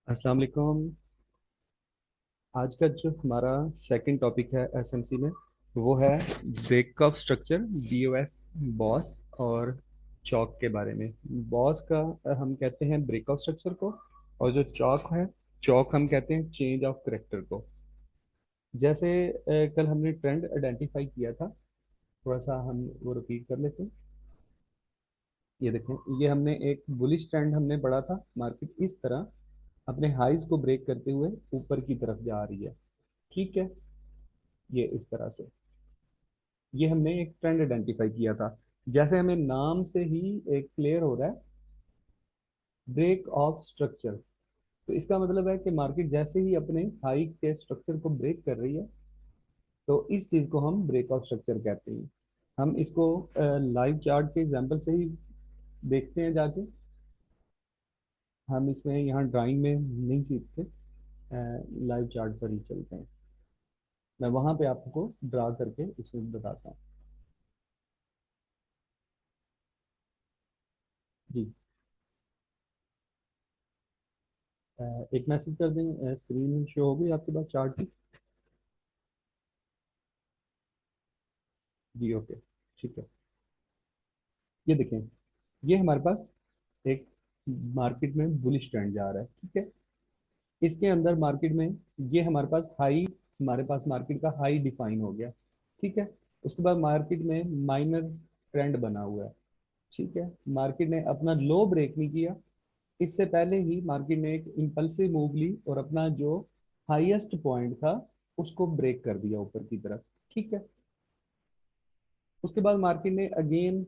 अस्सलाम वालेकुम। आज का जो हमारा सेकंड टॉपिक है एसएमसी में वो है ब्रेकअप स्ट्रक्चर बीओएस बॉस और चौक के बारे में। बॉस का हम कहते हैं ब्रेकअप स्ट्रक्चर को, और जो चौक है चौक हम कहते हैं चेंज ऑफ करेक्टर को। जैसे कल हमने ट्रेंड आइडेंटिफाई किया था, थोड़ा सा हम वो रिपीट कर लेते हैं। ये देखें, ये हमने एक बुलिश ट्रेंड हमने पढ़ा था। मार्केट इस तरह अपने हाइज को ब्रेक करते हुए ऊपर की तरफ जा रही है। ठीक है, ये इस तरह से ये हमने एक ट्रेंड आइडेंटिफाई किया था। जैसे हमें नाम से ही एक क्लियर हो रहा है, ब्रेक ऑफ स्ट्रक्चर। तो इसका मतलब है कि मार्केट जैसे ही अपने हाई के स्ट्रक्चर को ब्रेक कर रही है, तो इस चीज को हम ब्रेक ऑफ स्ट्रक्चर कहते हैं। हम इसको लाइव चार्ट के एग्जांपल से ही देखते हैं जाके। हम इसमें यहाँ ड्राइंग में नहीं सीखते, लाइव चार्ट पर ही चलते हैं। मैं वहां पे आपको ड्रा करके इसमें बताता हूँ। जी, एक मैसेज कर दें, स्क्रीन शो होगी आपके पास चार्ट की। जी ओके, ठीक है। ये देखें, ये हमारे पास एक मार्केट में बुलिश ट्रेंड जा रहा है। ठीक है, इसके अंदर मार्केट में ये हमारे पास हाई, हमारे पास मार्केट का हाई डिफाइन हो गया। ठीक है, उसके बाद मार्केट में माइनर ट्रेंड बना हुआ है। ठीक है, मार्केट ने अपना लो ब्रेक नहीं किया। इससे पहले ही मार्केट ने एक इम्पल्सिव मूव ली और अपना जो हाईएस्ट पॉइंट था उसको ब्रेक कर दिया ऊपर की तरफ। ठीक है, उसके बाद मार्केट ने अगेन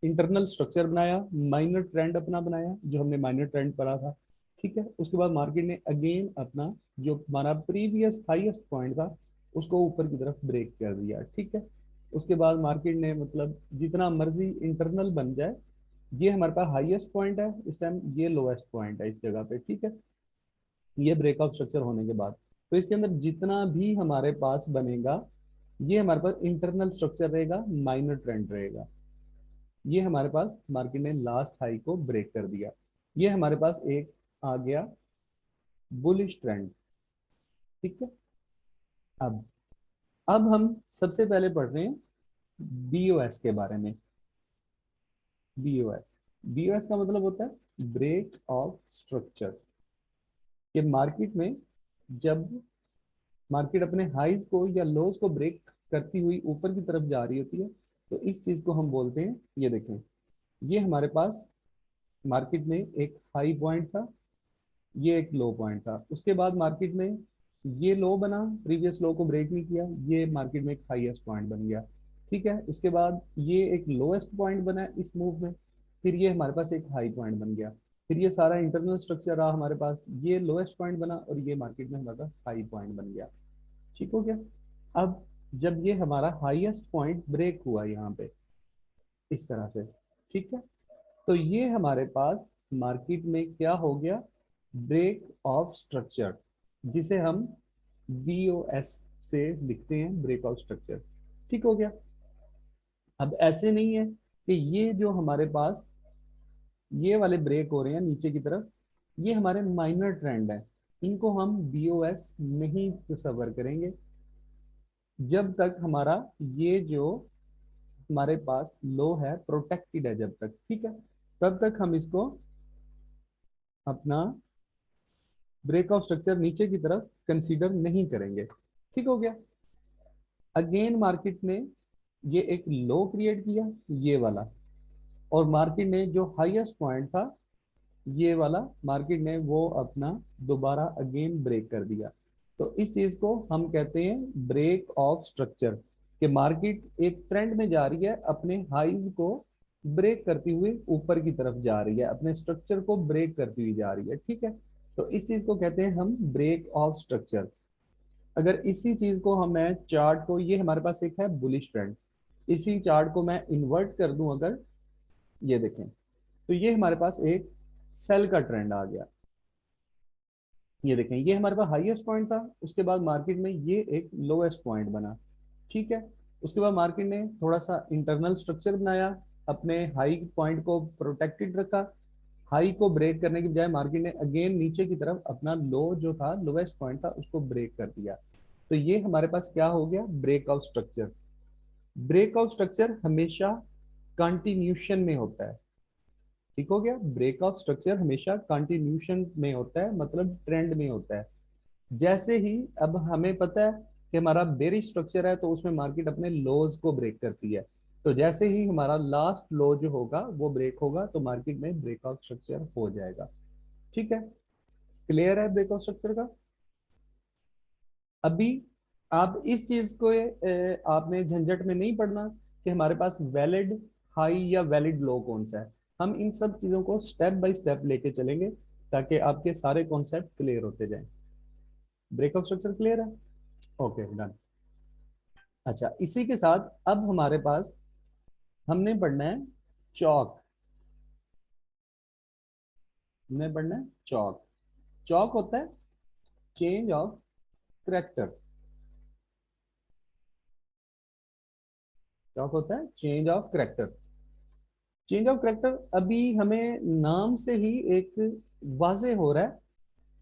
इंटरनल स्ट्रक्चर बनाया, माइनर ट्रेंड अपना बनाया जो हमने माइनर ट्रेंड पढ़ा था। ठीक है, उसके बाद मार्केट ने अगेन अपना जो हमारा प्रीवियस हाईएस्ट पॉइंट था उसको ऊपर की तरफ ब्रेक कर दिया। ठीक है, उसके बाद मार्केट ने मतलब जितना मर्जी इंटरनल बन जाए, ये हमारे पास हाईएस्ट पॉइंट है इस टाइम, ये लोएस्ट पॉइंट है इस जगह पे। ठीक है, ये ब्रेकआउट स्ट्रक्चर होने के बाद तो इसके अंदर जितना भी हमारे पास बनेगा, ये हमारे पास इंटरनल स्ट्रक्चर रहेगा, माइनर ट्रेंड रहेगा। ये हमारे पास मार्केट ने लास्ट हाई को ब्रेक कर दिया। ये हमारे पास एक आ गया बुलिश ट्रेंड। ठीक है, अब अब हम सबसे पहले पढ़ रहे हैं बीओएस के बारे में। बीओएस, बीओएस का मतलब होता है ब्रेक ऑफ स्ट्रक्चर। कि मार्केट में जब मार्केट अपने हाइज को या लोज को ब्रेक करती हुई ऊपर की तरफ जा रही होती है, तो इस चीज को हम बोलते हैं। ये देखें, ये हमारे पास मार्केट में एक हाई पॉइंट था, ये एक लो पॉइंट था। उसके बाद मार्केट में ये लो बना, प्रीवियस लो को ब्रेक नहीं किया, ये मार्केट में एक हाईएस्ट पॉइंट बन गया। ठीक है, उसके बाद ये एक लोएस्ट पॉइंट बना इस मूव में, फिर ये हमारे पास एक हाई पॉइंट बन गया। फिर ये सारा इंटरनल स्ट्रक्चर रहा हमारे पास, ये लोएस्ट पॉइंट बना और ये मार्केट में हमारा हाई पॉइंट बन गया। ठीक हो गया। अब जब ये हमारा हाईएस्ट पॉइंट ब्रेक हुआ यहाँ पे इस तरह से, ठीक है, तो ये हमारे पास मार्केट में क्या हो गया, ब्रेक ऑफ स्ट्रक्चर, जिसे हम बीओएस से लिखते हैं, ब्रेकआउट स्ट्रक्चर। ठीक हो गया। अब ऐसे नहीं है कि ये जो हमारे पास ये वाले ब्रेक हो रहे हैं नीचे की तरफ, ये हमारे माइनर ट्रेंड है, इनको हम बीओएस नहीं तस्वर करेंगे जब तक हमारा ये जो हमारे पास लो है प्रोटेक्टेड है जब तक। ठीक है, तब तक हम इसको अपना ब्रेकआउट स्ट्रक्चर नीचे की तरफ कंसीडर नहीं करेंगे। ठीक हो गया। अगेन मार्केट ने ये एक लो क्रिएट किया, ये वाला, और मार्केट ने जो हाईएस्ट पॉइंट था ये वाला, मार्केट ने वो अपना दोबारा अगेन ब्रेक कर दिया। तो इस चीज को हम कहते हैं ब्रेक ऑफ स्ट्रक्चर। कि मार्केट एक ट्रेंड में जा रही है, अपने हाइज को ब्रेक करती हुई ऊपर की तरफ जा रही है, अपने स्ट्रक्चर को ब्रेक करती हुई जा रही है। ठीक है, तो इस चीज को कहते हैं हम ब्रेक ऑफ स्ट्रक्चर। अगर इसी चीज को हम, मैं चार्ट को, ये हमारे पास एक है बुलिश ट्रेंड, इसी चार्ट को मैं इन्वर्ट कर दूं अगर, ये देखें, तो ये हमारे पास एक सेल का ट्रेंड आ गया। ये देखें, ये हमारे पास हाईएस्ट पॉइंट था, उसके बाद मार्केट में ये एक लोएस्ट पॉइंट बना। ठीक है, उसके बाद मार्केट ने थोड़ा सा इंटरनल स्ट्रक्चर बनाया, अपने हाई पॉइंट को प्रोटेक्टेड रखा, हाई को ब्रेक करने की बजाय मार्केट ने अगेन नीचे की तरफ अपना लो जो था, लोवेस्ट पॉइंट था, उसको ब्रेक कर दिया। तो ये हमारे पास क्या हो गया, ब्रेकआउट स्ट्रक्चर। ब्रेकआउट स्ट्रक्चर हमेशा कंटिन्यूशन में होता है। ठीक हो गया, ब्रेकआउट स्ट्रक्चर हमेशा कंटिन्यूशन में होता है, मतलब ट्रेंड में होता है। जैसे ही अब हमें पता है कि हमारा बेरिश स्ट्रक्चर है, तो उसमें मार्केट अपने लोज को ब्रेक करती है। तो जैसे ही हमारा लास्ट लो जो होगा वो ब्रेक होगा, तो मार्केट में ब्रेकआउट स्ट्रक्चर हो जाएगा। ठीक है, क्लियर है ब्रेकआउट स्ट्रक्चर का। अभी आप इस चीज को आपने झंझट में नहीं पड़ना कि हमारे पास वैलिड हाई या वैलिड लो कौन सा है। हम इन सब चीजों को स्टेप बाय स्टेप लेके चलेंगे, ताकि आपके सारे कॉन्सेप्ट क्लियर होते जाएं। ब्रेकआउट स्ट्रक्चर क्लियर है, ओके डन। अच्छा, इसी के साथ अब हमारे पास हमने पढ़ना है चौक। हमने पढ़ना है चौक। चौक होता है चेंज ऑफ करेक्टर। चौक होता है change of character. Change of character अभी हमें नाम से ही एक वाजे हो रहा है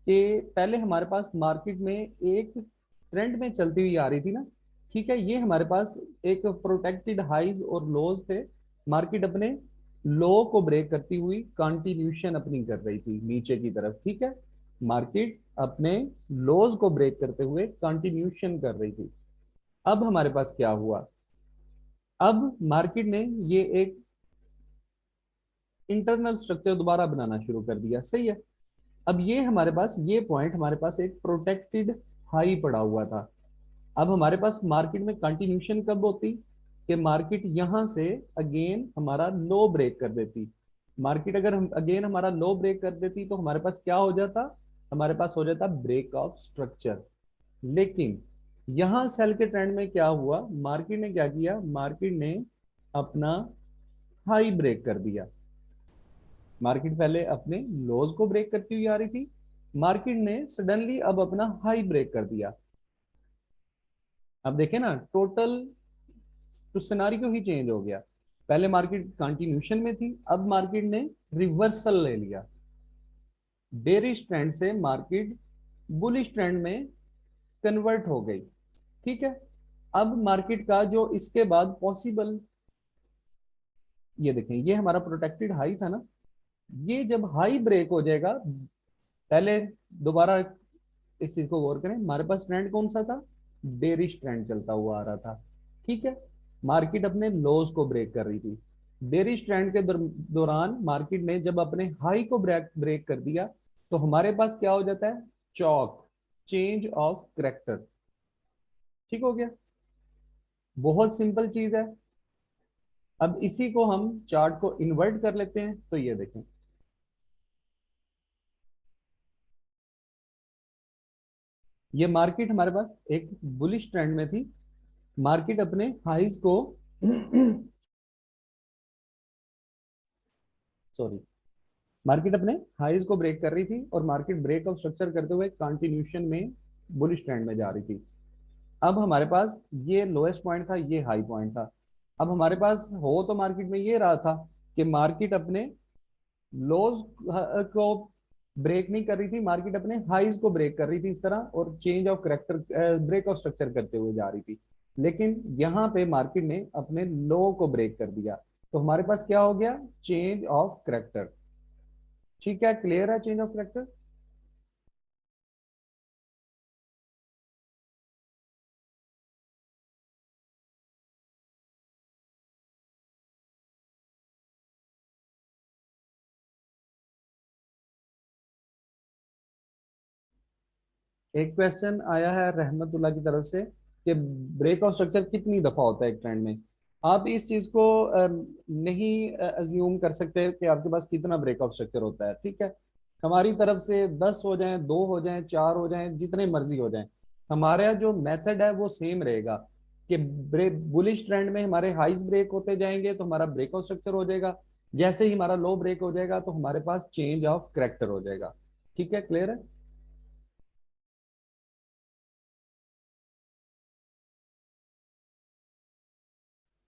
कि पहले हमारे पास मार्केट में एक ट्रेंड में चलती हुई आ रही थी ना। ठीक है, ये हमारे पास एक प्रोटेक्टेड हाइज और लोज थे। मार्केट अपने लो को ब्रेक करती हुई कंटिन्यूशन अपनी कर रही थी नीचे की तरफ। ठीक है, मार्केट अपने लोज को ब्रेक करते हुए कंटिन्यूशन कर रही थी। अब हमारे पास क्या हुआ, अब मार्केट ने ये एक इंटरनल स्ट्रक्चर दोबारा बनाना शुरू कर दिया। सही है, अब ये हमारे पास ये पॉइंट हमारे पास एक प्रोटेक्टेड हाई पड़ा हुआ था। अब हमारे पास मार्केट में कंटिन्यूशन कब होती, कि मार्केट यहां से अगेन हमारा लो ब्रेक कर देती। मार्केट अगर हम अगेन हमारा लो ब्रेक कर देती, तो हमारे पास क्या हो जाता, हमारे पास हो जाता ब्रेक ऑफ स्ट्रक्चर। लेकिन यहां सेल के ट्रेंड में क्या हुआ, मार्केट ने क्या किया, मार्केट ने अपना हाई ब्रेक कर दिया। मार्केट पहले अपने लोज को ब्रेक करती हुई आ रही थी, मार्केट ने सडनली अब अपना हाई ब्रेक कर दिया। अब देखें ना, टोटल तो सिनारियो ही चेंज हो गया। पहले मार्केट कंटिन्यूशन में थी, अब मार्केट ने रिवर्सल ले लिया। बेरिश ट्रेंड से मार्केट बुलिश ट्रेंड में कन्वर्ट हो गई। ठीक है, अब मार्केट का जो इसके बाद पॉसिबल, ये देखें, ये हमारा प्रोटेक्टेड हाई था ना, ये जब हाई ब्रेक हो जाएगा, पहले दोबारा इस चीज को गौर करें, हमारे पास ट्रेंड कौन सा था, बेरिश ट्रेंड चलता हुआ आ रहा था। ठीक है, मार्केट अपने लोज को ब्रेक कर रही थी। बेरिश ट्रेंड के दौरान मार्केट ने जब अपने हाई को ब्रेक ब्रेक कर दिया, तो हमारे पास क्या हो जाता है, चौक, चेंज ऑफ करेक्टर। ठीक हो गया, बहुत सिंपल चीज है। अब इसी को हम चार्ट को इन्वर्ट कर लेते हैं, तो ये देखें, ये मार्केट हमारे पास एक बुलिश ट्रेंड में थी। मार्केट अपने हाइज को सॉरी, मार्केट अपने हाइज को ब्रेक कर रही थी, और मार्केट ब्रेक ऑफ स्ट्रक्चर करते हुए कंटिन्यूशन में बुलिश ट्रेंड में जा रही थी। अब हमारे पास ये लोएस्ट पॉइंट था, ये हाई पॉइंट था। अब हमारे पास हो तो मार्केट में ये रहा था कि मार्केट अपने लोज को ब्रेक नहीं कर रही थी, मार्केट अपने हाइज को ब्रेक कर रही थी इस तरह, और change of character, break of structure करते हुए जा रही थी। लेकिन यहाँ पे मार्केट ने अपने लो को ब्रेक कर दिया, तो हमारे पास क्या हो गया, चेंज ऑफ करेक्टर। ठीक है, क्लियर है चेंज ऑफ करेक्टर। एक क्वेश्चन आया है रहमतुल्लाह की तरफ से कि ब्रेक ऑफ स्ट्रक्चर कितनी दफा होता है एक ट्रेंड में। आप इस चीज को नहीं अज्यूम कर सकते कि आपके पास कितना ब्रेक ऑफ स्ट्रक्चर होता है। ठीक है, हमारी तरफ से 10 हो जाएं, 2 हो जाएं, 4 हो जाएं, जितने मर्जी हो जाएं, हमारा जो मेथड है वो सेम रहेगा कि ब्रेक बुलिश ट्रेंड में हमारे हाइज ब्रेक होते जाएंगे, तो हमारा ब्रेक ऑफ स्ट्रक्चर हो जाएगा। जैसे ही हमारा लो ब्रेक हो जाएगा, तो हमारे पास चेंज ऑफ करेक्टर हो जाएगा। ठीक है, क्लियर है।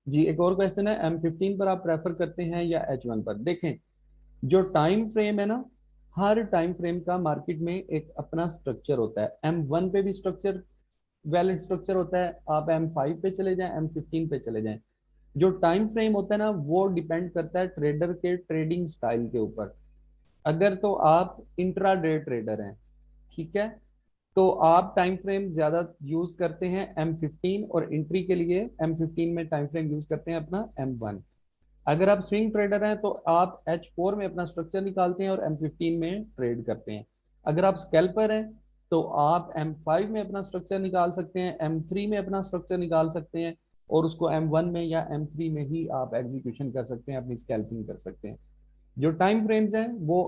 जी, एक और क्वेश्चन है, M15 पर आप प्रेफर करते हैं या H1 पर। देखें, जो टाइम फ्रेम है ना, हर टाइम फ्रेम का मार्केट में एक अपना स्ट्रक्चर होता है। M1 पे भी स्ट्रक्चर, वैलिड स्ट्रक्चर होता है। आप M5 पे चले जाएं, M15 पे चले जाएं, जो टाइम फ्रेम होता है ना वो डिपेंड करता है ट्रेडर के ट्रेडिंग स्टाइल के ऊपर। अगर तो आप इंट्राडे ट्रेडर हैं, ठीक है, तो आप टाइम फ्रेम ज्यादा यूज करते हैं M15, और एंट्री के लिए M15 में टाइम फ्रेम यूज करते हैं अपना M1। अगर आप स्विंग ट्रेडर हैं तो आप H4 में अपना स्ट्रक्चर निकालते हैं और M15 में ट्रेड करते हैं। अगर आप स्कैल्पर हैं तो आप M5 में अपना स्ट्रक्चर निकाल सकते हैं, M3 में अपना स्ट्रक्चर निकाल सकते हैं, और उसको M1 में या M3 में ही आप एग्जीक्यूशन कर सकते हैं, अपनी स्कैल्पिंग कर सकते हैं। जो टाइम फ्रेम्स हैं वो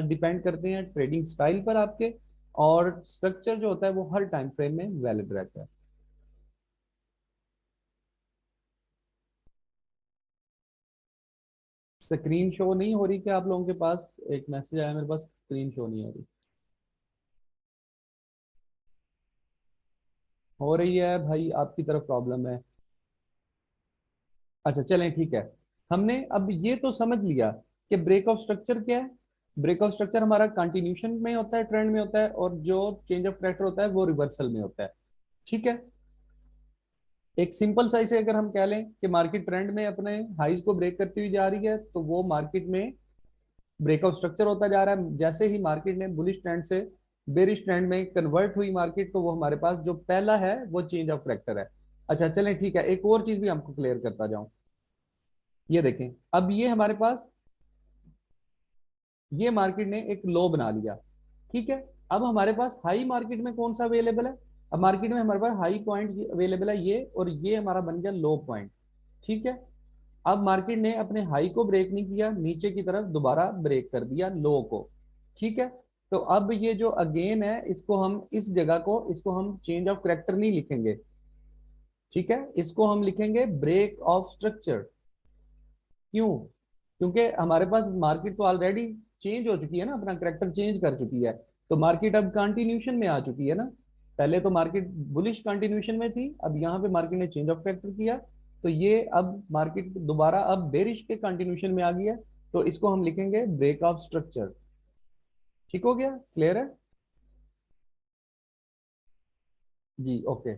डिपेंड करते हैं ट्रेडिंग स्टाइल पर आपके, और स्ट्रक्चर जो होता है वो हर टाइम फ्रेम में वैलिड रहता है। स्क्रीन शो नहीं हो रही क्या आप लोगों के पास? एक मैसेज आया मेरे पास, स्क्रीन शो नहीं हो रही। हो रही है भाई, आपकी तरफ प्रॉब्लम है। अच्छा चलें, ठीक है। हमने अब ये तो समझ लिया कि ब्रेक ऑफ स्ट्रक्चर क्या है। ब्रेक ऑफ स्ट्रक्चर हमारा कंटिन्यूशन में होता है, ट्रेंड में होता है, और जो चेंज ऑफ करेक्टर होता है वो रिवर्सल में होता है। ठीक है। एक सिंपल सा इसे अगर हम कह लें कि मार्केट ट्रेंड में अपने हाइज को ब्रेक करती हुई जा रही है, तो वो मार्केट में ब्रेकआउट स्ट्रक्चर होता जा रहा है। जैसे ही मार्केट ने बुलिश ट्रेंड से बेरिश ट्रेंड में कन्वर्ट हुई मार्केट, तो वो हमारे पास जो पहला है वो चेंज ऑफ करेक्टर है। अच्छा चलें, ठीक है, एक और चीज भी हमको क्लियर करता जाऊं। ये देखें, अब ये हमारे पास, ये मार्केट ने एक लो बना लिया, ठीक है। अब हमारे पास हाई मार्केट में कौन सा अवेलेबल है? अब मार्केट में हमारे पास हाई पॉइंट अवेलेबल है ये, और ये हमारा बन गया लो पॉइंट, ठीक है। अब मार्केट ने अपने हाई को ब्रेक नहीं किया, नीचे की तरफ दोबारा ब्रेक कर दिया लो को, ठीक है। तो अब ये जो अगेन है, इसको हम इस जगह को, इसको हम चेंज ऑफ करेक्टर नहीं लिखेंगे, ठीक है, इसको हम लिखेंगे ब्रेक ऑफ स्ट्रक्चर। क्यों? क्योंकि हमारे पास मार्केट तो ऑलरेडी चेंज हो चुकी है ना, अपना करेक्टर चेंज कर चुकी है। तो मार्केट अब कंटिन्यूशन में आ चुकी है ना। पहले तो मार्केट बुलिश कंटिन्यूशन में थी, अब यहाँ पे मार्केट ने चेंज ऑफ करेक्टर किया, तो ये अब मार्केट दोबारा अब बेरिश के कंटिन्यूशन में आ गई है। तो इसको हम लिखेंगे ब्रेक ऑफ स्ट्रक्चर। ठीक हो गया? क्लियर है? जी ओके।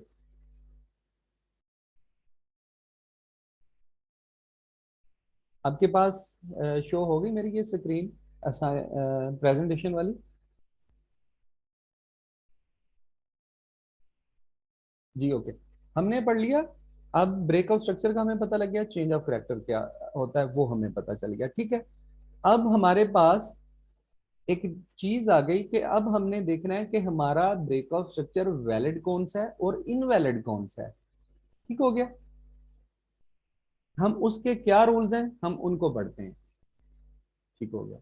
आपके पास शो होगी मेरी ये स्क्रीन प्रेजेंटेशन वाली? जी ओके। हमने पढ़ लिया। अब ब्रेकआउट स्ट्रक्चर का हमें पता लग गया, चेंज ऑफ करेक्टर क्या होता है वो हमें पता चल गया, ठीक है। अब हमारे पास एक चीज आ गई कि अब हमने देखना है कि हमारा ब्रेकआउट स्ट्रक्चर वैलिड कौन सा है और इनवैलिड कौन सा है। ठीक हो गया। हम उसके क्या रूल्स हैं हम उनको पढ़ते हैं। ठीक हो गया।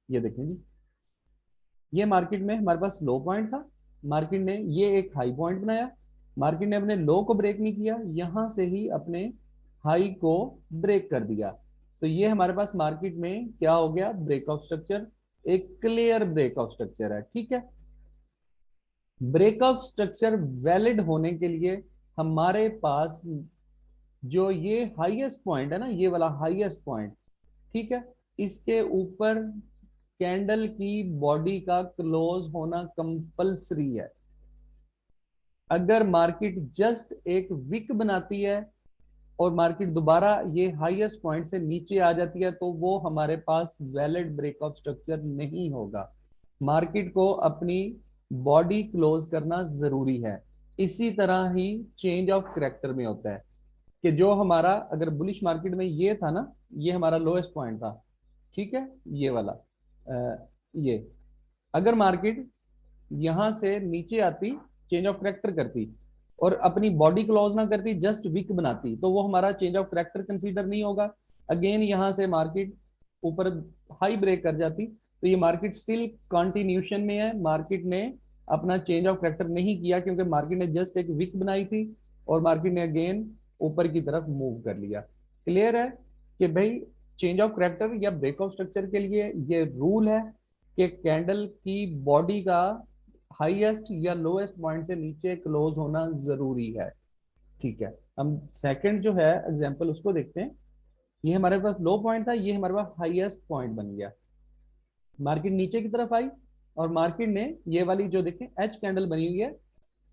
ये देखें जी, ये मार्केट में हमारे पास लो पॉइंट था, मार्केट ने ये एक हाई पॉइंट बनाया, मार्केट ने अपने लो को ब्रेक नहीं किया, यहां से ही अपने हाई को ब्रेक कर दिया। तो ये हमारे पास मार्केट में क्या हो गया? ब्रेकआउट स्ट्रक्चर, एक क्लियर ब्रेकआउट स्ट्रक्चर है, ठीक है। ब्रेकआउट स्ट्रक्चर वैलिड होने के लिए हमारे पास जो ये हाईएस्ट पॉइंट है ना, ये वाला हाईएस्ट पॉइंट, ठीक है, इसके ऊपर कैंडल की बॉडी का क्लोज होना कंपलसरी है। अगर मार्केट जस्ट एक विक बनाती है और मार्केट दोबारा ये हाईएस्ट पॉइंट से नीचे आ जाती है, तो वो हमारे पास वैलिड ब्रेकआउट स्ट्रक्चर नहीं होगा। मार्केट को अपनी बॉडी क्लोज करना जरूरी है। इसी तरह ही चेंज ऑफ करेक्टर में होता है कि जो हमारा, अगर बुलिश मार्केट में ये था ना, ये हमारा लोएस्ट पॉइंट था, ठीक है, ये वाला ये, अगर मार्केट यहां से नीचे आती, चेंज ऑफ करेक्टर करती और अपनी बॉडी क्लोज ना करती, जस्ट विक बनाती, तो वो हमारा चेंज ऑफ करेक्टर कंसीडर नहीं होगा। अगेन यहां से मार्केट ऊपर हाई ब्रेक कर जाती, तो ये मार्केट स्टिल कंटिन्यूशन में है, मार्केट ने अपना चेंज ऑफ करेक्टर नहीं किया, क्योंकि मार्केट ने जस्ट एक विक बनाई थी और मार्केट ने अगेन ऊपर की तरफ मूव कर लिया। क्लियर है कि भाई चेंज ऑफ करेक्टर या ब्रेकआउट स्ट्रक्चर के लिए ये रूल है कि कैंडल की बॉडी का हाईएस्ट या लोएस्ट पॉइंट से नीचे क्लोज होना जरूरी है। ठीक है, हम सेकंड जो है एग्जांपल उसको देखते हैं। ये हमारे पास लो पॉइंट था, ये हमारे पास हाईएस्ट पॉइंट बन गया। मार्केट नीचे की तरफ आई और मार्केट ने ये वाली जो देखें एच कैंडल बनी हुई है,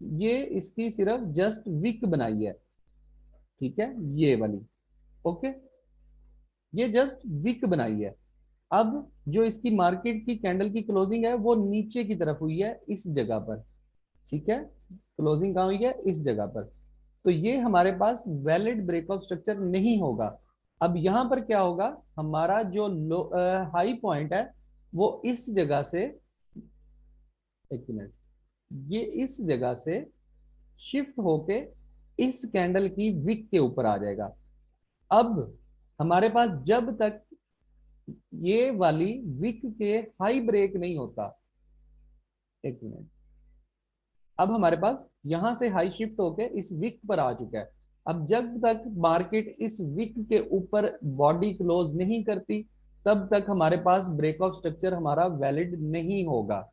ये इसकी सिर्फ जस्ट विक बनाई है, ठीक है, ये वाली, ओके, ये जस्ट विक बनाई है। अब जो इसकी मार्केट की कैंडल की क्लोजिंग है वो नीचे की तरफ हुई है इस जगह पर, ठीक है, क्लोजिंग कहाँ हुई है, इस जगह पर। तो ये हमारे पास वैलिड ब्रेकआउट स्ट्रक्चर नहीं होगा। अब यहां पर क्या होगा, हमारा जो लो हाई पॉइंट है वो इस जगह से, एक मिनट, ये इस जगह से शिफ्ट होके इस कैंडल की विक के ऊपर आ जाएगा। अब हमारे पास जब तक ये वाली विक के हाई ब्रेक नहीं होता, एक मिनट, अब हमारे पास यहां से हाई शिफ्ट होके इस विक पर आ चुका है। अब जब तक मार्केट इस विक के ऊपर बॉडी क्लोज नहीं करती तब तक हमारे पास ब्रेकआउट स्ट्रक्चर हमारा वैलिड नहीं होगा।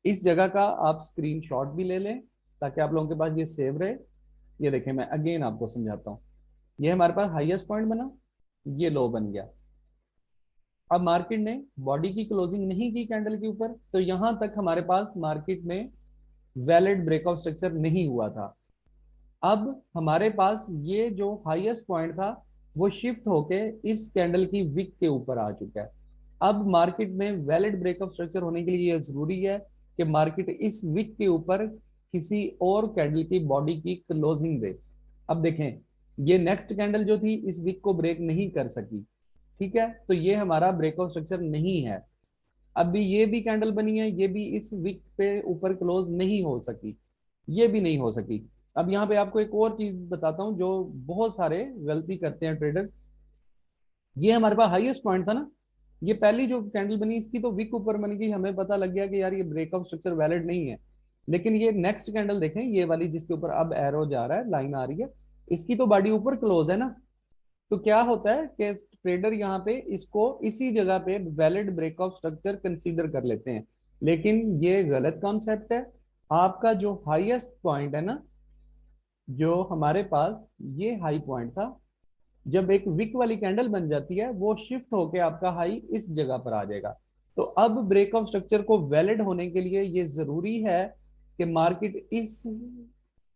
इस जगह का आप स्क्रीनशॉट भी ले लें ताकि आप लोगों के पास ये सेव रहे। ये देखें, मैं अगेन आपको समझाता हूँ। ये हमारे पास हाईएस्ट पॉइंट बना, ये लो बन गया। अब मार्केट ने बॉडी की क्लोजिंग नहीं की कैंडल के ऊपर, तो यहां तक हमारे पास मार्केट में वैलिड ब्रेकआउट स्ट्रक्चर नहीं हुआ था। अब हमारे पास ये जो हाईएस्ट पॉइंट था वो शिफ्ट होके इस कैंडल की विक के ऊपर आ चुका है। अब मार्केट में वैलिड ब्रेकअप स्ट्रक्चर होने के लिए यह जरूरी है कि मार्केट इस विक के ऊपर किसी और कैंडल की बॉडी की क्लोजिंग दे। अब देखें, ये नेक्स्ट कैंडल जो थी इस विक को ब्रेक नहीं कर सकी, ठीक है, तो ये हमारा ब्रेकआउट स्ट्रक्चर नहीं है। अभी ये भी कैंडल बनी है, ये भी इस विक पे ऊपर क्लोज नहीं हो सकी, ये भी नहीं हो सकी। अब यहाँ पे आपको एक और चीज बताता हूँ जो बहुत सारे गलती करते हैं ट्रेडर्स। ये हमारे पास हाईएस्ट पॉइंट था ना, ये पहली जो कैंडल बनी इसकी तो विक ऊपर बन गई, हमें पता लग गया कि यार ये ब्रेकआउट स्ट्रक्चर वैलिड नहीं है। लेकिन ये नेक्स्ट कैंडल देखें, ये वाली जिसके ऊपर अब एरो जा रहा है, लाइन आ रही है, इसकी तो बॉडी ऊपर क्लोज है ना। तो क्या होता है कि ट्रेडर यहाँ पे इसको इसी जगह पे वैलिड ब्रेकआउट स्ट्रक्चर कंसीडर कर लेते हैं, लेकिन ये गलत कॉन्सेप्ट है। आपका जो हाईएस्ट पॉइंट है ना, जो हमारे पास ये हाई पॉइंट था, जब एक विक वाली कैंडल बन जाती है वो शिफ्ट होके आपका हाई इस जगह पर आ जाएगा। तो अब ब्रेकआउट स्ट्रक्चर को वैलिड होने के लिए ये जरूरी है कि मार्केट इस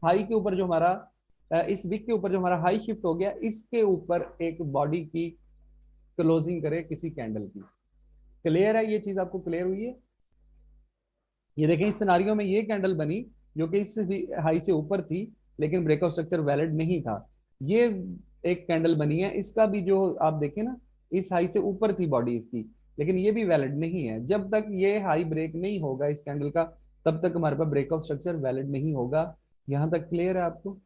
हाई के ऊपर जो हमारा इस विक के ऊपर जो हमारा हाई शिफ्ट हो गया इसके ऊपर एक बॉडी की क्लोजिंग करे किसी कैंडल की। क्लियर है, ये चीज आपको क्लियर हुई है? ये देखें, इस सिनारियो में ये कैंडल बनी जो कि इस हाई से ऊपर थी लेकिन ब्रेकआउट स्ट्रक्चर वैलिड नहीं था। ये एक कैंडल बनी है, इसका भी जो आप देखें ना, इस हाई से ऊपर थी बॉडी इसकी, लेकिन ये भी वैलिड नहीं है। जब तक ये हाई ब्रेक नहीं होगा इस कैंडल का तब तक हमारे पास ब्रेकआउट स्ट्रक्चर वैलिड नहीं होगा। यहां तक क्लियर है आपको?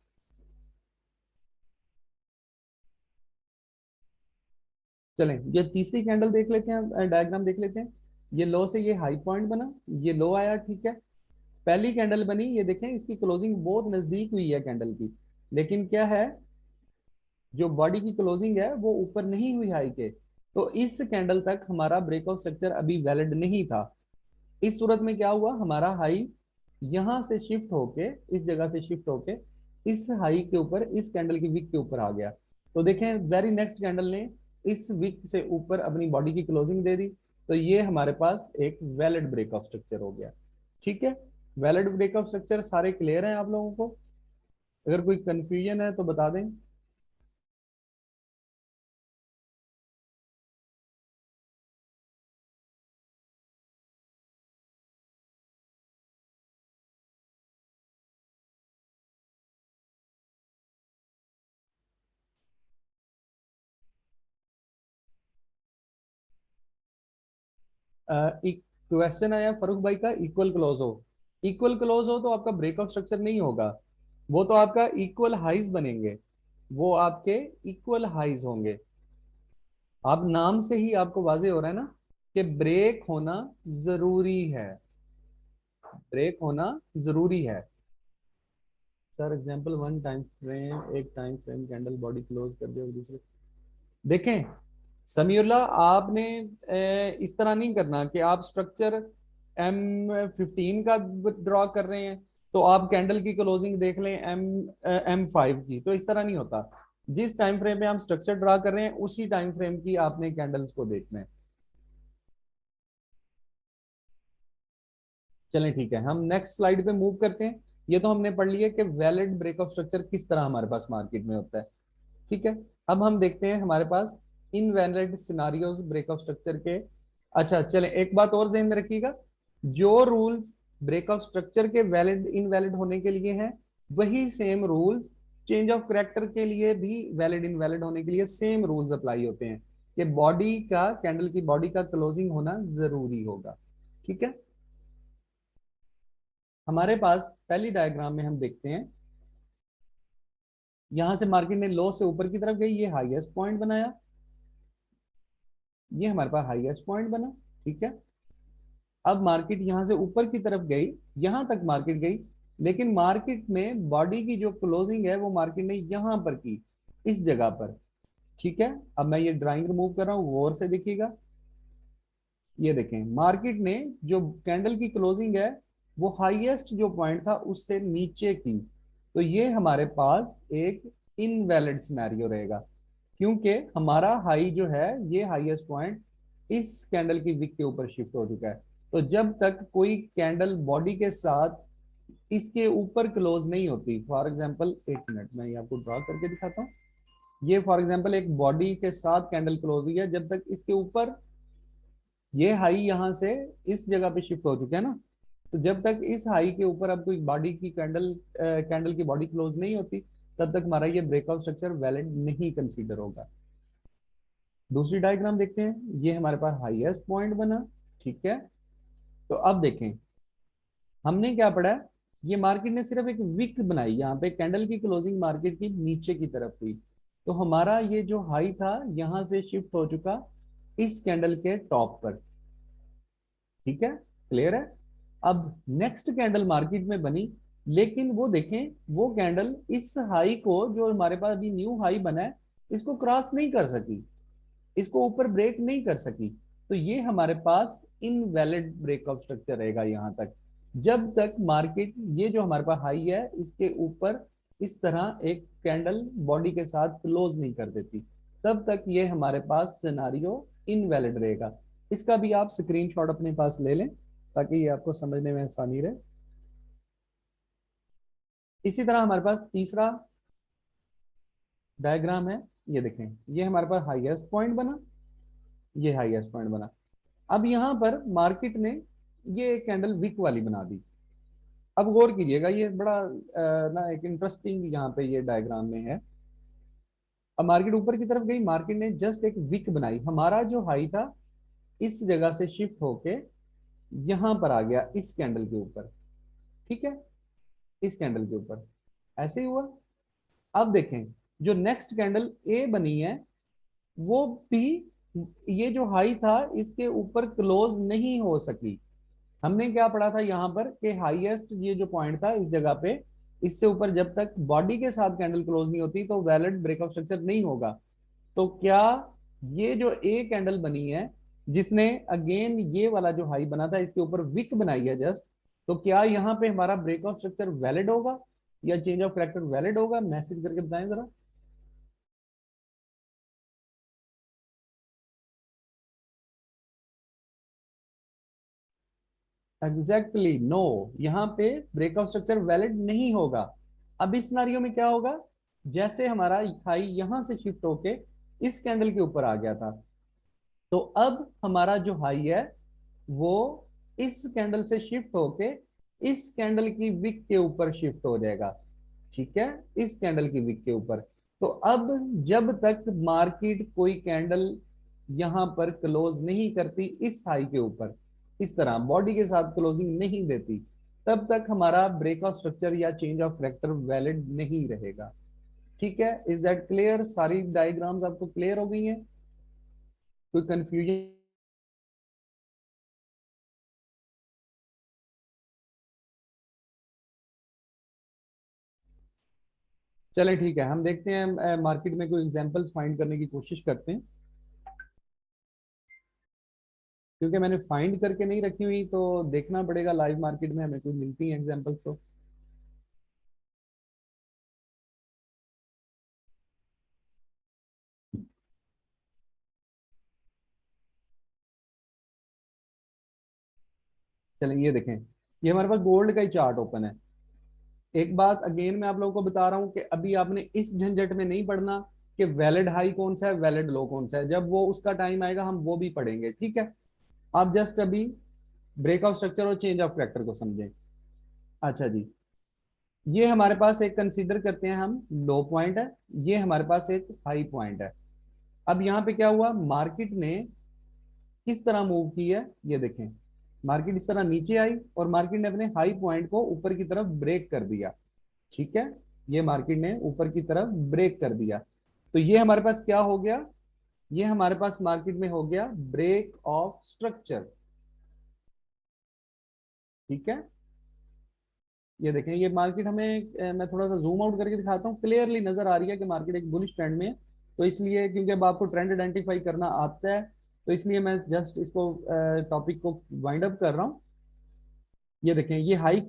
चलें, ये तीसरी कैंडल देख लेते हैं, डायग्राम देख लेते हैं। ये लो से ये हाई पॉइंट बना, ये लो आया, ठीक है, पहली कैंडल बनी, ये देखें इसकी क्लोजिंग बहुत नजदीक हुई है कैंडल की, लेकिन क्या है, जो बॉडी की क्लोजिंग है वो ऊपर नहीं हुई हाई के। तो इस कैंडल तक हमारा ब्रेकआउट स्ट्रक्चर अभी वैलिड नहीं था। इस सूरत में क्या हुआ, हमारा हाई यहां से शिफ्ट होके इस जगह से शिफ्ट होके इस हाई के ऊपर इस कैंडल की विक के ऊपर आ गया। तो देखें, वेरी नेक्स्ट कैंडल ने इस विक से ऊपर अपनी बॉडी की क्लोजिंग दे दी, तो ये हमारे पास एक वैलिड ब्रेकआउट स्ट्रक्चर हो गया। ठीक है, वैलिड ब्रेकआउट स्ट्रक्चर सारे क्लियर हैं आप लोगों को? अगर कोई कंफ्यूजन है तो बता दें। एक क्वेश्चन आया फरूख भाई का, इक्वल क्लोज हो। इक्वल क्लोज हो तो आपका ब्रेकआउट स्ट्रक्चर नहीं होगा, वो तो आपका इक्वल हाइज बनेंगे, वो आपके इक्वल हाइज होंगे। आप नाम से ही आपको वाजे हो रहा है ना कि ब्रेक होना जरूरी है, ब्रेक होना जरूरी है। Sir example one time frame, एक time frame candle body close कर दिया और दूसरे, देखें समीउल्लाह, आपने इस तरह नहीं करना कि आप स्ट्रक्चर M15 का ड्रॉ कर रहे हैं तो आप कैंडल की क्लोजिंग देख लें M5 की, तो इस तरह नहीं होता। जिस टाइम फ्रेम में हम स्ट्रक्चर ड्रा कर रहे हैं उसी टाइम फ्रेम की आपने कैंडल्स को देखना है। चलें ठीक है, हम नेक्स्ट स्लाइड पे मूव करते हैं। ये तो हमने पढ़ लिया कि वैलिड ब्रेकअप स्ट्रक्चर किस तरह हमारे पास मार्केट में होता है। ठीक है, अब हम देखते हैं हमारे पास इनवैलिड सिनारियोज ब्रेकअप स्ट्रक्चर के। अच्छा चलें, एक बात और ध्यान में रखिएगा, जो रूल्स ब्रेकअप स्ट्रक्चर के वैलिड इनवैलिड होने के लिए हैं, वही same rules change of character के लिए भी वैलिड इनवैलिड होने के लिए सेम रूल्स अप्लाई होते हैं कि बॉडी का, कैंडल की बॉडी का क्लोजिंग होना जरूरी होगा। ठीक है, हमारे पास पहली डायग्राम में हम देखते हैं, यहां से मार्केट ने लो से ऊपर की तरफ गई, ये हाईएस्ट पॉइंट बनाया, ये हमारे पास हाईएस्ट पॉइंट बना। ठीक है, अब मार्केट यहां से ऊपर की तरफ गई, यहां तक मार्केट गई, लेकिन मार्केट में बॉडी की जो क्लोजिंग है वो मार्केट ने यहां पर की, इस जगह पर। ठीक है, अब मैं ये ड्राइंग रिमूव कर रहा हूं, गौर से देखिएगा। ये देखें, मार्केट ने जो कैंडल की क्लोजिंग है वो हाईएस्ट जो पॉइंट था उससे नीचे की, तो ये हमारे पास एक इनवैलिड सिनेरियो रहेगा, क्योंकि हमारा हाई जो है, ये हाईएस्ट पॉइंट इस कैंडल की विक के ऊपर शिफ्ट हो चुका है। तो जब तक कोई कैंडल बॉडी के साथ इसके ऊपर क्लोज नहीं होती, फॉर एग्जांपल, एक मिनट मैं ये आपको ड्रॉ करके दिखाता हूँ। ये फॉर एग्जांपल एक बॉडी के साथ कैंडल क्लोज हुई है, जब तक इसके ऊपर, ये हाई यहां से इस जगह पे शिफ्ट हो चुके हैं ना, तो जब तक इस हाई के ऊपर अब कोई बॉडी की कैंडल की बॉडी क्लोज नहीं होती, तब तक हमारा ये ब्रेकआउट स्ट्रक्चर वैलिड नहीं कंसीडर होगा। दूसरी डायग्राम देखते हैं, ये हमारे पास हाईएस्ट पॉइंट बना। ठीक है, तो अब देखें हमने क्या पढ़ा है, ये मार्केट ने सिर्फ एक विक बनाई, यहाँ पे कैंडल की क्लोजिंग मार्केट की नीचे की तरफ हुई, तो हमारा ये जो हाई था यहां से शिफ्ट हो चुका इस कैंडल के टॉप पर। ठीक है, क्लियर है। अब नेक्स्ट कैंडल मार्केट में बनी, लेकिन वो देखें, वो कैंडल इस हाई को, जो हमारे पास अभी न्यू हाई बना है, इसको क्रॉस नहीं कर सकी, इसको ऊपर ब्रेक नहीं कर सकी। तो ये हमारे पास इनवैलिड ब्रेकआउट स्ट्रक्चर रहेगा यहां तक, जब तक मार्केट, ये जो हमारे पास हाई है इसके ऊपर इस तरह एक कैंडल बॉडी के साथ क्लोज नहीं कर देती, तब तक ये हमारे पास सिनारियो इनवैलिड रहेगा। इसका भी आप स्क्रीनशॉट अपने पास ले लें ताकि ये आपको समझने में आसानी रहे। इसी तरह हमारे पास तीसरा डायग्राम है, ये देखें, ये हमारे पास हाईएस्ट पॉइंट बना, ये हाईएस्ट पॉइंट बना। अब यहां पर मार्केट ने ये कैंडल विक वाली बना दी। अब गौर कीजिएगा, ये बड़ा ना एक इंटरेस्टिंग यहाँ पे ये डायग्राम में है। अब मार्केट ऊपर की तरफ गई, मार्केट ने जस्ट एक विक बनाई, हमारा जो हाई था इस जगह से शिफ्ट होके यहां पर आ गया इस कैंडल के ऊपर। ठीक है, इस कैंडल के ऊपर ऐसे ही हुआ। अब देखें, जो नेक्स्ट कैंडल ए बनी है वो भी ये जो हाई था इसके ऊपर क्लोज नहीं हो सकी। हमने क्या पढ़ा था यहाँ पर कि हाईएस्ट ये जो पॉइंट था इस जगह पे, इससे ऊपर जब तक बॉडी के साथ कैंडल क्लोज नहीं होती तो वैलिड ब्रेकआउट स्ट्रक्चर नहीं होगा। तो क्या ये जो ए कैंडल बनी है, जिसने अगेन ये वाला जो हाई बना था इसके ऊपर विक बनाई है जस्ट, तो क्या यहाँ पे हमारा ब्रेकआउट स्ट्रक्चर वैलिड होगा या चेंज ऑफ करेक्टर वैलिड होगा? मैसेज करके बताएं जरा। एग्जैक्टली नो, यहाँ पे ब्रेकआउट स्ट्रक्चर वैलिड नहीं होगा। अब इस सिनारियो में क्या होगा, जैसे हमारा हाई यहां से शिफ्ट होके इस कैंडल के ऊपर आ गया था, तो अब हमारा जो हाई है वो इस कैंडल से शिफ्ट होके इस कैंडल की विक के ऊपर शिफ्ट हो जाएगा। ठीक है, इस कैंडल की विक के ऊपर। तो अब जब तक मार्केट कोई कैंडल यहां पर क्लोज नहीं करती इस हाई के ऊपर, इस तरह बॉडी के साथ क्लोजिंग नहीं देती, तब तक हमारा ब्रेकआउट स्ट्रक्चर या चेंज ऑफ करेक्टर वैलिड नहीं रहेगा। ठीक है, इज दैट क्लियर? सारी डायग्राम्स आपको क्लियर हो गई हैं? कोई कंफ्यूजन? चले ठीक है, हम देखते हैं मार्केट में कोई एग्जांपल्स फाइंड करने की कोशिश करते हैं, क्योंकि मैंने फाइंड करके नहीं रखी हुई तो देखना पड़ेगा लाइव मार्केट में हमें कोई मिलती है एग्जांपल्स तो। चलें ये देखें, ये हमारे पास गोल्ड का ही चार्ट ओपन है। एक बात अगेन मैं आप लोगों को बता रहा हूं कि अभी आपने इस झंझट में नहीं पढ़ना कि वैलिड हाई कौन सा है वैलिड लो कौन सा है, जब वो उसका टाइम आएगा हम वो भी पढ़ेंगे, ठीक है। आप जस्ट अभी ब्रेकआउट स्ट्रक्चर और चेंज ऑफ करेक्टर को समझें। अच्छा जी, ये हमारे पास एक कंसीडर करते हैं हम लो पॉइंट है, ये हमारे पास एक हाई पॉइंट है। अब यहाँ पे क्या हुआ, मार्केट ने किस तरह मूव की है ये देखें। मार्केट इस तरह नीचे आई और मार्केट ने अपने हाई पॉइंट को ऊपर की तरफ ब्रेक कर दिया, ठीक है। ये मार्केट ने ऊपर की तरफ ब्रेक कर दिया, तो ये हमारे पास क्या हो गया, ये हमारे पास मार्केट में हो गया ब्रेक ऑफ स्ट्रक्चर, ठीक है। ये देखें ये मार्केट हमें मैं थोड़ा सा जूम आउट करके दिखाता हूँ, क्लियरली नजर आ रही है कि मार्केट एक बुलिश ट्रेंड में है। तो इसलिए क्योंकि अब आपको ट्रेंड आइडेंटिफाई करना आता है, तो इसलिए मैं जस्ट इसको टॉपिक को वाइंड अप कर रहा हूँ। ये देखें ये हाई,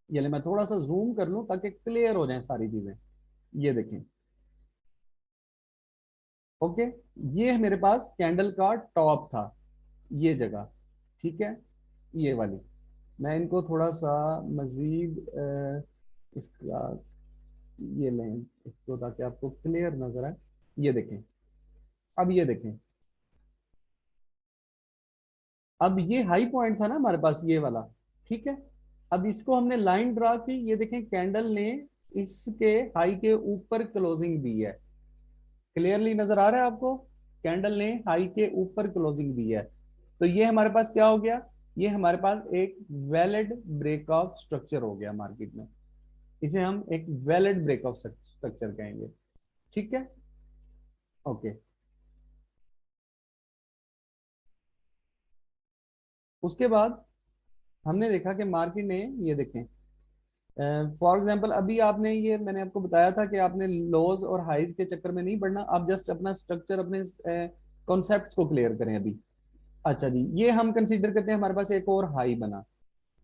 ये ले मैं थोड़ा सा जूम कर लूँ ताकि क्लियर हो जाए सारी चीजें। ये देखें, ओके, ये मेरे पास कैंडल का टॉप था, ये जगह, ठीक है, ये वाली। मैं इनको थोड़ा सा मजीद इसका ये लें इसको ताकि आपको क्लियर नजर आए। ये देखें, अब ये देखें, अब ये हाई पॉइंट था ना हमारे पास ये वाला, ठीक है। अब इसको हमने लाइन ड्रा की, ये देखें कैंडल ने इसके हाई के ऊपर क्लोजिंग दी है, क्लियरली नजर आ रहा है आपको, कैंडल ने हाई के ऊपर क्लोजिंग दी है। तो ये हमारे पास क्या हो गया, ये हमारे पास एक वैलिड ब्रेक ऑफ स्ट्रक्चर हो गया मार्केट में, इसे हम एक वैलिड ब्रेक ऑफ स्ट्रक्चर कहेंगे, ठीक है, ओके। उसके बाद हमने देखा कि मार्केट ने ये देखें, फॉर एग्जांपल अभी आपने ये मैंने आपको बताया था कि आपने लोज और हाइज के चक्कर में नहीं पड़ना, आप जस्ट अपना स्ट्रक्चर अपने कॉन्सेप्ट्स को क्लियर करें अभी। अच्छा जी, ये हम कंसीडर करते हैं हमारे पास एक और हाई बना,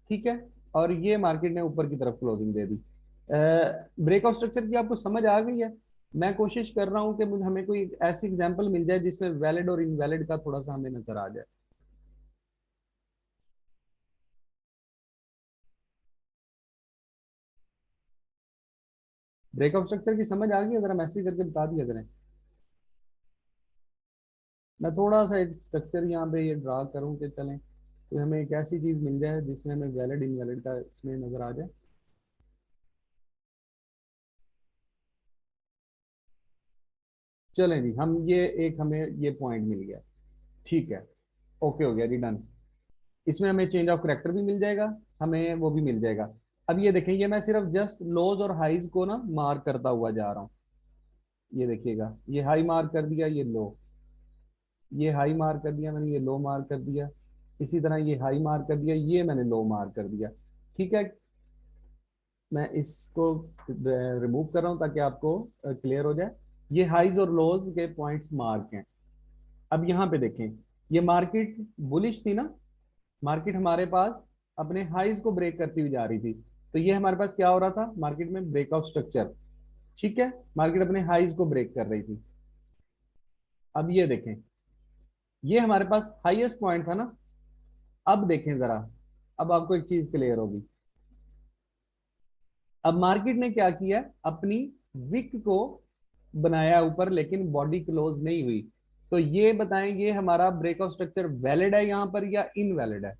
ठीक है, और ये मार्केट ने ऊपर की तरफ क्लोजिंग दे दी। ब्रेकआउट स्ट्रक्चर की आपको समझ आ गई है। मैं कोशिश कर रहा हूं कि मुझे हमें कोई ऐसी एग्जांपल मिल जाए जिसमें वैलिड और इनवैलिड का थोड़ा सा हमें नजर आ जाए। ब्रेकआउट स्ट्रक्चर की समझ आ गई, अगर मैसेज करके बता दिया करें। मैं थोड़ा सा एक स्ट्रक्चर यहाँ पे ये ड्रा करूँ कि चलें तो हमें एक ऐसी चीज मिल जाए जिसमें हमें वैलिड इनवैलिड का इसमें नजर आ जाए। चलें जी, हम ये एक हमें ये पॉइंट मिल गया, ठीक है, ओके हो गया जी, डन। इसमें हमें चेंज ऑफ करेक्टर भी मिल जाएगा, हमें वो भी मिल जाएगा। अब ये देखें, ये मैं सिर्फ जस्ट लोज और हाईज को ना मार्क करता हुआ जा रहा हूँ। ये देखिएगा, ये हाई मार्क कर दिया, ये लो, ये हाई मार्क कर दिया मैंने, ये लो मार्क कर दिया, इसी तरह ये हाई मार्क कर दिया, ये मैंने लो मार्क कर दिया, ठीक है। मैं इसको रिमूव कर रहा हूँ ताकि आपको क्लियर हो जाए। ये हाइज और लोज के पॉइंट्स मार्क हैं। अब यहाँ पे देखें, ये मार्केट बुलिश थी ना, मार्केट हमारे पास अपने हाइज को ब्रेक करती हुई जा रही थी, तो ये हमारे पास क्या हो रहा था मार्केट में ब्रेकआउट स्ट्रक्चर, ठीक है, मार्केट अपने हाइज को ब्रेक कर रही थी। अब ये देखें, ये हमारे पास हाईएस्ट पॉइंट था ना। अब देखें जरा, अब आपको एक चीज क्लियर होगी। अब मार्केट ने क्या किया, अपनी विक को बनाया ऊपर लेकिन बॉडी क्लोज नहीं हुई। तो ये बताएं, ये हमारा ब्रेकआउट स्ट्रक्चर वैलिड है यहां पर या इनवैलिड है,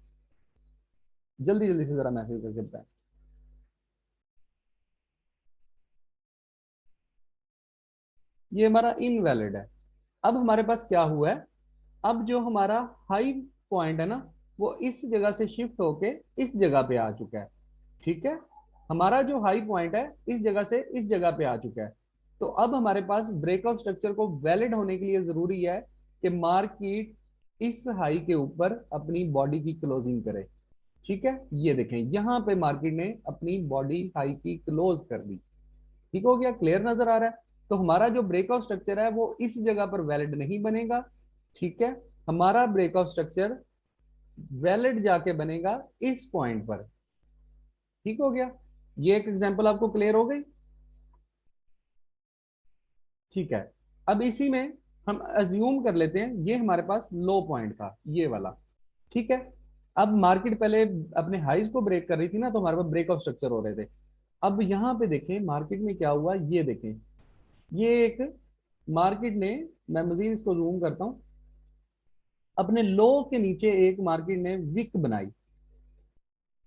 जल्दी जल्दी से जरा मैसेज करके बताएं। ये हमारा इनवैलिड है। अब हमारे पास क्या हुआ है, अब जो हमारा हाई पॉइंट है ना, वो इस जगह से शिफ्ट होके इस जगह पे आ चुका है, ठीक है। हमारा जो हाई पॉइंट है इस जगह से इस जगह पे आ चुका है। तो अब हमारे पास ब्रेकआउट स्ट्रक्चर को वैलिड होने के लिए जरूरी है कि मार्केट इस हाई के ऊपर अपनी बॉडी की क्लोजिंग करे, ठीक है। ये देखें, यहां पे मार्केट ने अपनी बॉडी हाई की क्लोज कर दी, ठीक हो गया, क्लियर नजर आ रहा है। तो हमारा जो ब्रेकआउट स्ट्रक्चर है वो इस जगह पर वैलिड नहीं बनेगा, ठीक है। हमारा ब्रेकआउट स्ट्रक्चर वैलिड जाके बनेगा इस पॉइंट पर, ठीक हो गया। ये एक एग्जांपल आपको क्लियर हो गई, ठीक है। अब इसी में हम अज्यूम कर लेते हैं ये हमारे पास लो पॉइंट था, ये वाला। ठीक है। अब मार्केट पहले अपने हाइज को ब्रेक कर रही थी ना, तो हमारे पास ब्रेक ऑफ स्ट्रक्चर हो रहे थे। अब यहाँ पे देखें मार्केट में क्या हुआ, ये देखें, ये एक मार्केट ने, मैं मजीद इसको जूम करता हूं, अपने लो के नीचे एक मार्केट ने विक बनाई।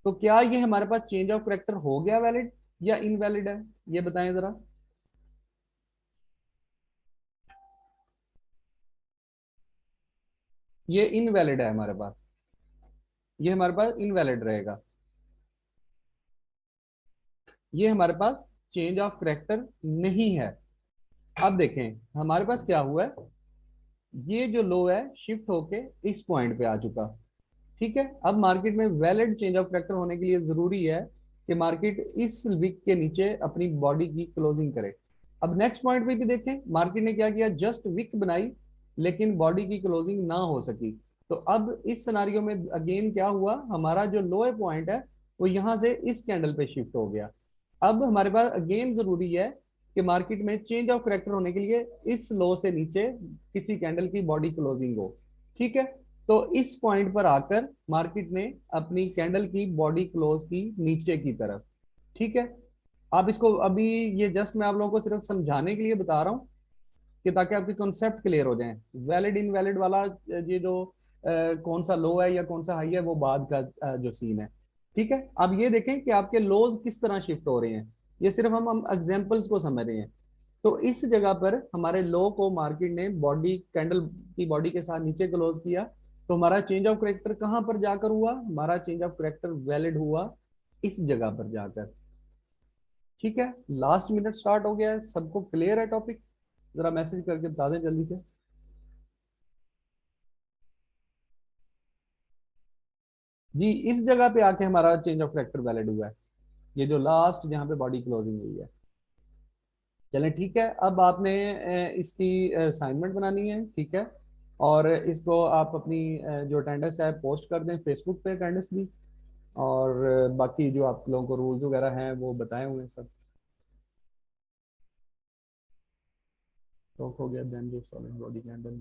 तो क्या ये हमारे पास चेंज ऑफ करेक्टर हो गया वैलिड या इनवैलिड है, ये बताएं जरा। ये इनवैलिड है हमारे पास, ये हमारे पास इनवैलिड रहेगा, ये हमारे पास चेंज ऑफ करेक्टर नहीं है। अब देखें हमारे पास क्या हुआ है, ये जो लो है शिफ्ट होके इस पॉइंट पे आ चुका। ठीक है। अब मार्केट में वैलिड चेंज ऑफ करेक्टर होने के लिए जरूरी है कि मार्केट इस विक के नीचे अपनी बॉडी की क्लोजिंग करे। अब नेक्स्ट पॉइंट पे भी देखें मार्केट ने क्या किया, जस्ट विक बनाई लेकिन बॉडी की क्लोजिंग ना हो सकी। तो अब इस सिनारियो में अगेन क्या हुआ, हमारा जो लोअर पॉइंट है वो यहां से इस कैंडल पे शिफ्ट हो गया। अब हमारे पास अगेन जरूरी है कि मार्केट में चेंज ऑफ करेक्टर होने के लिए इस लो से नीचे किसी कैंडल की बॉडी क्लोजिंग हो। ठीक है। तो इस पॉइंट पर आकर मार्केट ने अपनी कैंडल की बॉडी क्लोज की नीचे की तरफ। ठीक है। आप इसको अभी, ये जस्ट मैं आप लोगों को सिर्फ समझाने के लिए बता रहा हूँ कि ताकि आपके कॉन्सेप्ट क्लियर हो जाए। वैलिड इनवैलिड वाला ये जो कौन सा लो है या कौन सा हाई है वो बाद का जो सीन है। ठीक है। अब ये देखें कि आपके लोज किस तरह शिफ्ट हो रहे हैं, ये सिर्फ हम एग्जांपल्स को समझ रहे हैं। तो इस जगह पर हमारे लो को मार्केट ने बॉडी कैंडल की बॉडी के साथ नीचे क्लोज किया। तो हमारा चेंज ऑफ करेक्टर कहां पर जाकर हुआ, हमारा चेंज ऑफ करेक्टर वैलिड हुआ इस जगह पर जाकर। ठीक है। लास्ट मिनट स्टार्ट हो गया है, सबको क्लियर है टॉपिक, जरा मैसेज करके बता दें जल्दी से। जी इस जगह पे आके हमारा चेंज ऑफ करेक्टर वैलिड हुआ है, ये जो लास्ट जहाँ पे बॉडी क्लोजिंग हुई है। चलें ठीक है। अब आपने इसकी असाइनमेंट बनानी है। ठीक है। और इसको आप अपनी जो अटेंडेंस है पोस्ट कर दें फेसबुक पे अटेंडेंस की। और बाकी जो आप लोगों को रूल्स वगैरह हैं वो बताए हुए हैं सब। तो हो गया देन जो सॉलिड बॉडी कैंडल